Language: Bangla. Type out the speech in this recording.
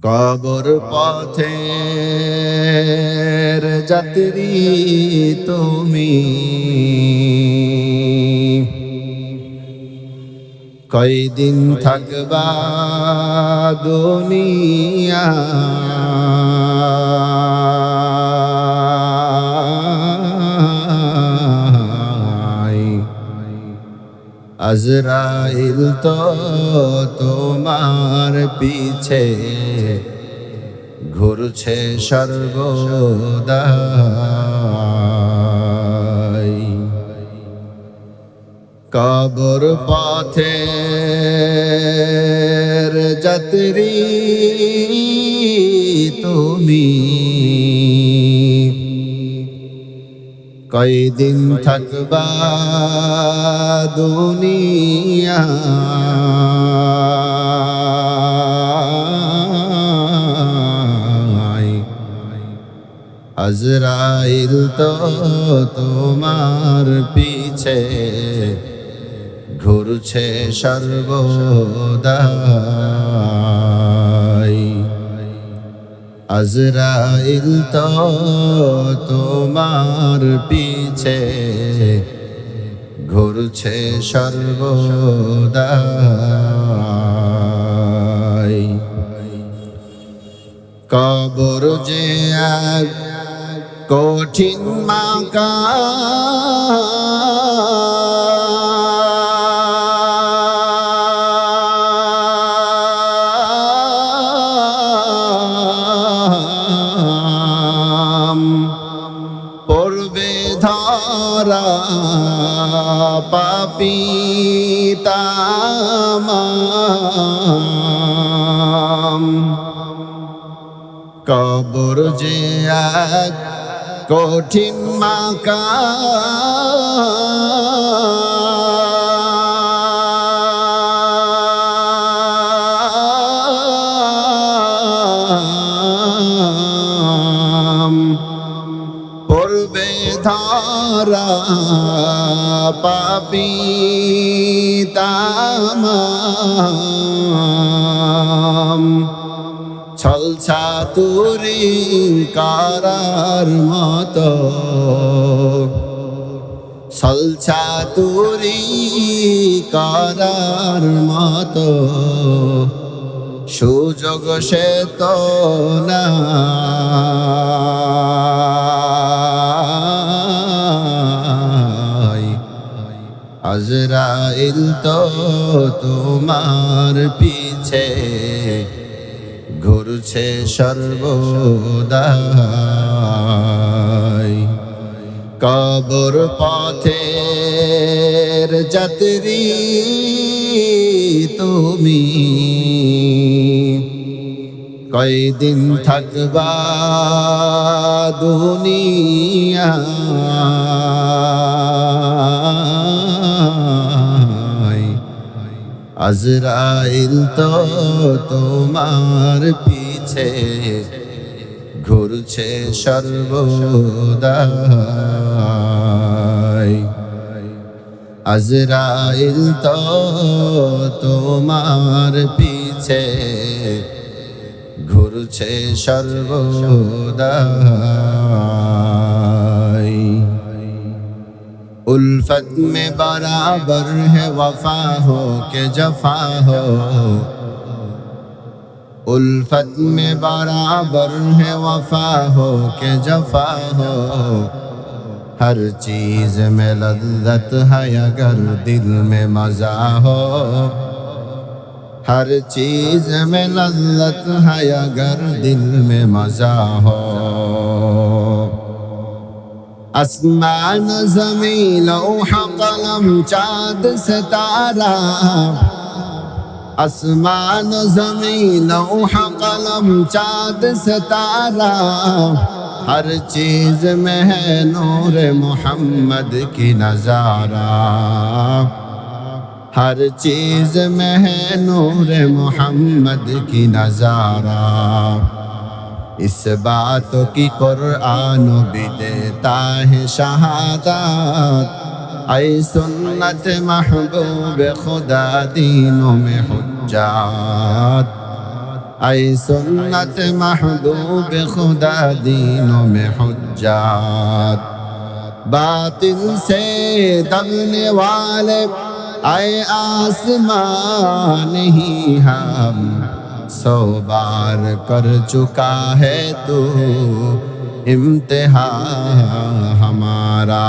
কবর পথের যাত্রী তুমি, কয়দিন থাকবা দুনিয়া। আজরাইল তো তোমার পিছে ঘুরছে সর্বদা। কবর পথের যাত্রী তুমি, কয়দিন থাকবা দুনিয়া। আজরাইল তো তোমার পিছে ঘুরছে সর্বদা। আজরাইল তো তোমার পিছে ঘুরছে সর্বদা। কবর যে এক কঠিন মাকাম, পড়বে ধরা পাপী তামাম। কবর যে এক কঠিন মাকাম, পড়বে ধরা পাপী তামাম। ছলছাতুরি কারার মতো, ছলছাতুরি কারার মতো সুযোগ সে তো নাই। আজরাইল তো তোমার পিছে ঘুরছে সর্বদা। কবর পথের যাত্রী তুমি, কয়দিন থাকবা দুনিয়া। আজরাইল তো তোমার পিছে ঘুরছে সর্বদা। আজরাইল তো তোমার পিছে ঘুরছে সর্বদা। उल्फत में बराबर है वफा हो के जफा हो, उल्फत में बराबर है वफा हो के जफा हो। हर चीज में लज्जत है अगर दिल में मजा हो, हर चीज में लज्जत है अगर दिल में मजा हो। आसमान ज़मीन लौह कलम चाँद सितारा, आसमान ज़मीन लौह कलम चाँद सितारा। हर चीज में है नूर मोहम्मद की नजारा, हर चीज में है नूर मोहम्मद की नजारा। इस बात की कुरान भी देता है शहादत, ऐ सुन्नत महबूब खुदा दीनों में हुज्जत। اے سنت محبوب خدا دینوں میں حجات، باطل سے دبنے والے اے آسمان ہی ہم، 100 بار کر چکا ہے تو امتحان ہمارا۔